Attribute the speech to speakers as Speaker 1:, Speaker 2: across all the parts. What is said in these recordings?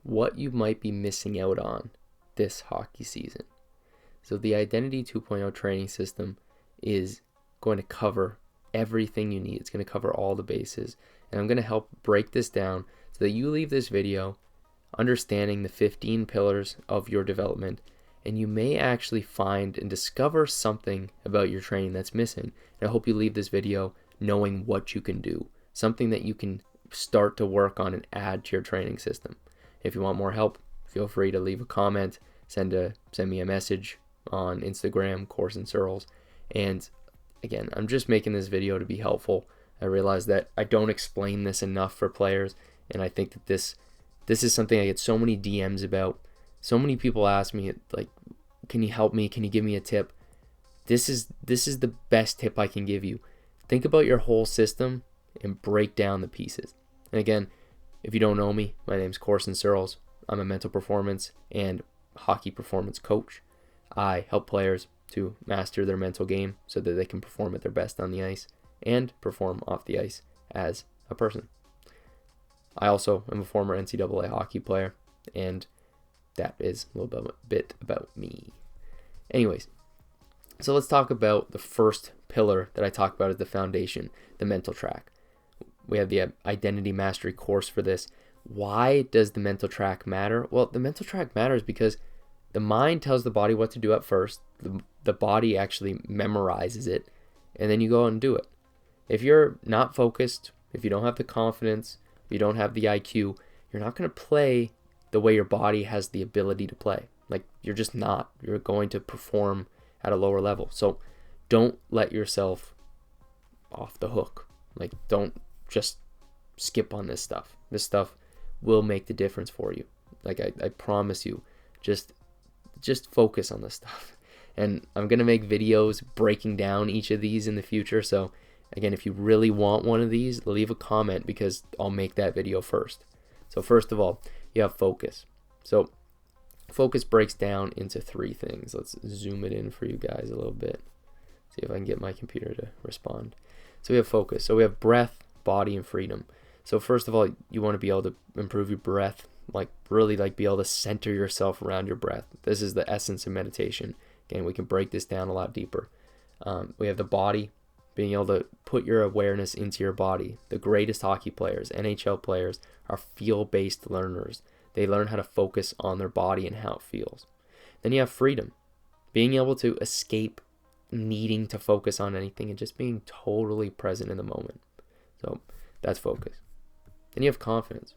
Speaker 1: what you might be missing out on this hockey season. So the Identity 2.0 training system is going to cover everything you need. It's going to cover all the bases. And I'm going to help break this down so that you leave this video understanding the 15 pillars of your development, and you may actually find and discover something about your training that's missing. And I hope you leave this video knowing what you can do, something that you can start to work on and add to your training system. If you want more help, feel free to leave a comment, send me a message on Instagram, Course and Searles. And again, I'm just making this video to be helpful. I realize that I don't explain this enough for players, and I think that this is something I get so many DMs about. So many people ask me, like, can you help me? Can you give me a tip? This is the best tip I can give you. Think about your whole system and break down the pieces. And again, if you don't know me, my name's Course and Searles. I'm a mental performance and hockey performance coach. I help players to master their mental game so that they can perform at their best on the ice and perform off the ice as a person. I also am a former NCAA hockey player, and that is a little bit about me. Anyways, so let's talk about the first pillar that I talk about as the foundation, the mental track. We have the identity mastery course for this. Why does the mental track matter? Well, the mental track matters because the mind tells the body what to do at first. The body actually memorizes it, and then you go out and do it. If you're not focused, if you don't have the confidence, if you don't have the IQ, you're not going to play the way your body has the ability to play. Like, you're just not. You're going to perform at a lower level. So don't let yourself off the hook. Like, don't just skip on this stuff. This stuff will make the difference for you. Like, I promise you, just focus on this stuff. And I'm going to make videos breaking down each of these in the future. So again, if you really want one of these, leave a comment because I'll make that video first. So first of all, you have focus. So focus breaks down into 3 things. Let's zoom it in for you guys a little bit. See if I can get my computer to respond. So we have focus. So we have breath, body, and freedom. So first of all, you want to be able to improve your breath, like really like be able to center yourself around your breath. This is the essence of meditation. Again, we can break this down a lot deeper. We have the body, being able to put your awareness into your body. The greatest hockey players, NHL players, are feel-based learners. They learn how to focus on their body and how it feels. Then you have freedom, being able to escape needing to focus on anything and just being totally present in the moment. So that's focus. Then you have confidence.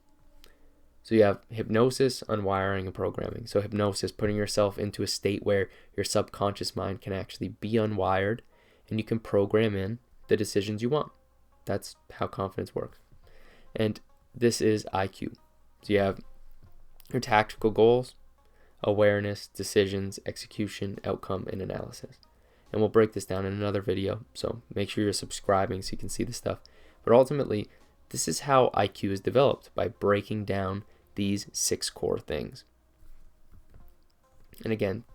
Speaker 1: So you have hypnosis, unwiring, and programming. So hypnosis, putting yourself into a state where your subconscious mind can actually be unwired and you can program in the decisions you want. That's how confidence works. And this is IQ. So you have your tactical goals, awareness, decisions, execution, outcome, and analysis. And we'll break this down in another video. So make sure you're subscribing so you can see this stuff. But ultimately, this is how IQ is developed, by breaking down these 6 core things. And again,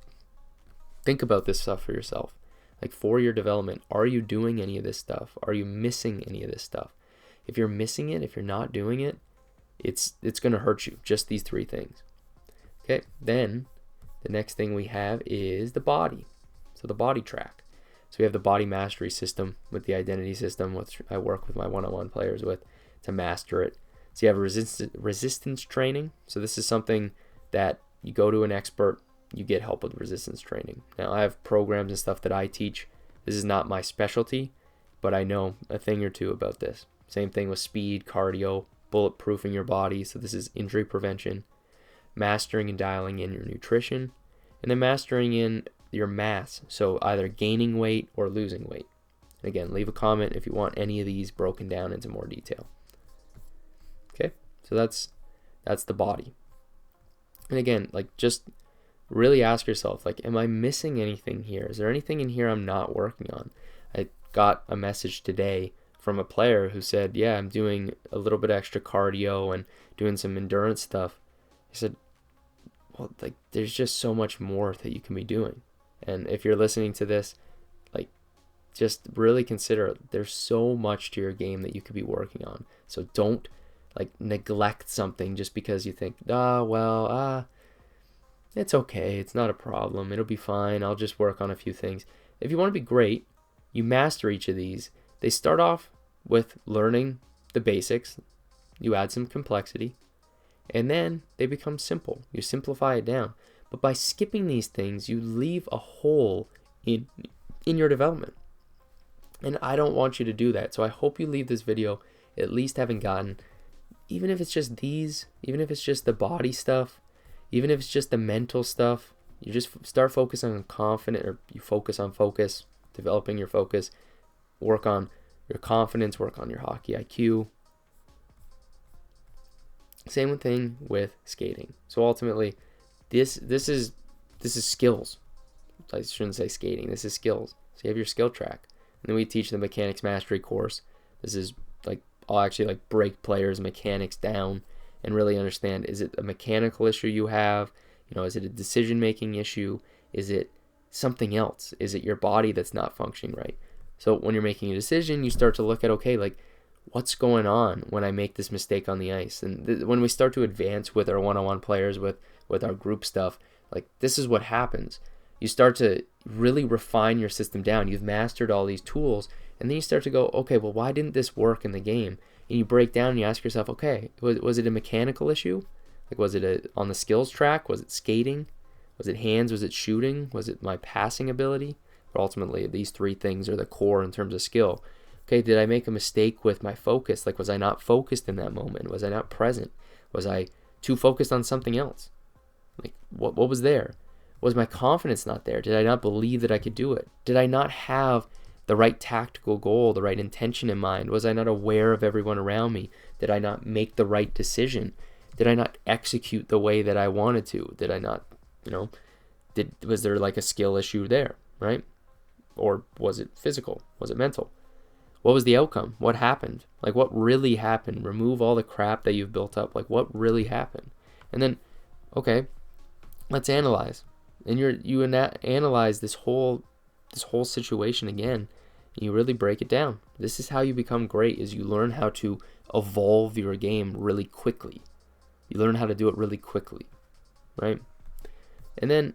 Speaker 1: think about this stuff for yourself. Like, for your development, are you doing any of this stuff? Are you missing any of this stuff? If you're missing it, if you're not doing it, it's going to hurt you. Just these 3 things. Okay, then the next thing we have is the body. So the body track. So we have the body mastery system with the identity system, which I work with my one-on-one players with to master it. So you have resistance training. So this is something that you go to an expert, you get help with resistance training. Now, I have programs and stuff that I teach. This is not my specialty, but I know a thing or two about this. Same thing with speed, cardio, bulletproofing your body. So this is injury prevention, mastering and dialing in your nutrition, and then mastering in your mass. So either gaining weight or losing weight. Again, leave a comment if you want any of these broken down into more detail. Okay, so that's the body. And again, like, just really ask yourself, like, am I missing anything here? Is there anything in here I'm not working on? I got a message today from a player who said, yeah, I'm doing a little bit extra cardio and doing some endurance stuff. I said, well, like, there's just so much more that you can be doing. And if you're listening to this, like, just really consider, there's so much to your game that you could be working on. So don't like neglect something just because you think, it's okay, it's not a problem, it'll be fine, I'll just work on a few things. If you want to be great, you master each of these. They start off with learning the basics, you add some complexity, and then they become simple. You simplify it down. But by skipping these things, you leave a hole in your development. And I don't want you to do that. So I hope you leave this video at least having gotten, even if it's just these, even if it's just the body stuff, even if it's just the mental stuff, you just start focusing on confidence, or you focus on focus, developing your focus, work on your confidence, work on your hockey IQ. Same thing with skating. So ultimately, this is skills. I shouldn't say skating. This is skills. So you have your skill track, and then we teach the mechanics mastery course. This is like, I'll actually like break players' mechanics down and really understand, is it a mechanical issue you have? Is it a decision-making issue? Is it something else? Is it your body that's not functioning right? So when you're making a decision, you start to look at, okay, like, what's going on when I make this mistake on the ice? And when we start to advance with our one-on-one players, with our group stuff, like, this is what happens. You start to really refine your system down. You've mastered all these tools, and then you start to go, okay, well, why didn't this work in the game? And you break down and you ask yourself, okay, was it a mechanical issue? Like, was it on the skills track? Was it skating? Was it hands? Was it shooting? Was it my passing ability? But ultimately, these three things are the core in terms of skill. Okay, did I make a mistake with my focus? Like, was I not focused in that moment? Was I not present? Was I too focused on something else? Like, what was there? Was my confidence not there? Did I not believe that I could do it? Did I not have the right tactical goal, the right intention in mind? Was I not aware of everyone around me? Did I not make the right decision? Did I not execute the way that I wanted to? Did I not, was there like a skill issue there, right? Or was it physical? Was it mental? What was the outcome? What happened? Like, what really happened? Remove all the crap that you've built up. Like, what really happened? And then, okay, let's analyze. And you analyze this whole situation again, and you really break it down. This is how you become great, is you learn how to evolve your game really quickly. You learn how to do it really quickly, right? And then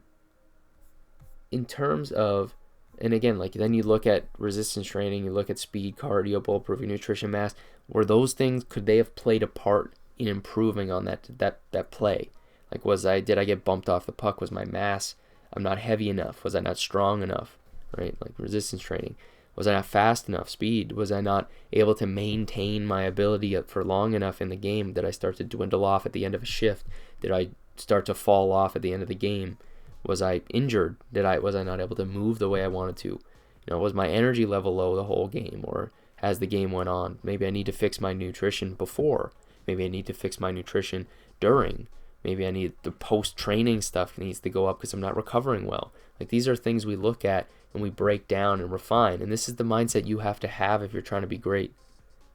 Speaker 1: in terms of, and again, like, then you look at resistance training, you look at speed, cardio, bulletproofing, nutrition, mass. Were those things, could they have played a part in improving on that play? Like, did I get bumped off the puck? Was my mass, I'm not heavy enough? Was I not strong enough? Right? Like resistance training. Was I not fast enough? Speed. Was I not able to maintain my ability for long enough in the game? Did I start to dwindle off at the end of a shift? Did I start to fall off at the end of the game? Was I injured? Was I not able to move the way I wanted to? Was my energy level low the whole game, or as the game went on? Maybe I need to fix my nutrition before. Maybe I need to fix my nutrition during. Maybe I need the post-training stuff needs to go up because I'm not recovering well. Like, these are things we look at and we break down and refine. And this is the mindset you have to have if you're trying to be great.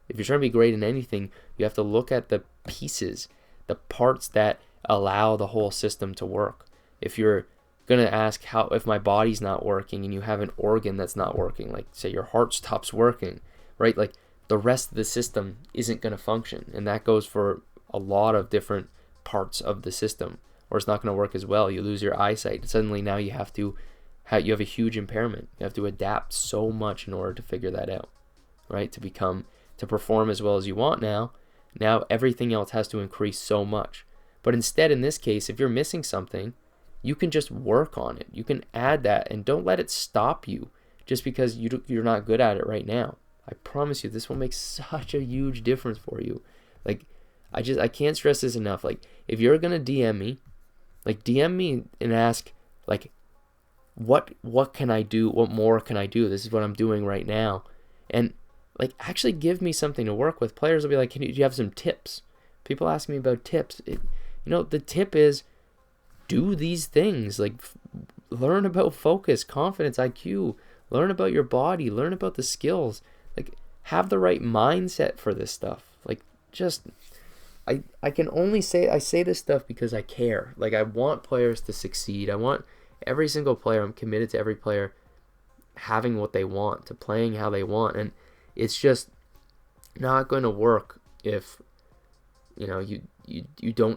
Speaker 1: If you're trying to be great in anything, you have to look at the pieces, the parts that allow the whole system to work. If you're going to ask if my body's not working and you have an organ that's not working, like say your heart stops working, right? Like, the rest of the system isn't going to function. And that goes for a lot of different parts of the system, or it's not going to work as well. You lose your eyesight. Suddenly now you have a huge impairment. You have to adapt so much in order to figure that out, right? To perform as well as you want now everything else has to increase so much. But instead, in this case, if you're missing something, you can just work on it. You can add that, and don't let it stop you just because you're not good at it right now. I promise you, this will make such a huge difference for you. Like, I can't stress this enough. Like, if you're gonna DM me and ask, like, what can I do? What more can I do? This is what I'm doing right now. And, like, actually give me something to work with. Players will be like, do you have some tips? People ask me about tips. The tip is, do these things. Like, learn about focus, confidence, IQ. Learn about your body. Learn about the skills. Like, have the right mindset for this stuff. Like, just... I can only say, I say this stuff because I care. Like, I want players to succeed. I want every single player, I'm committed to every player having what they want, to playing how they want. And it's just not going to work if you don't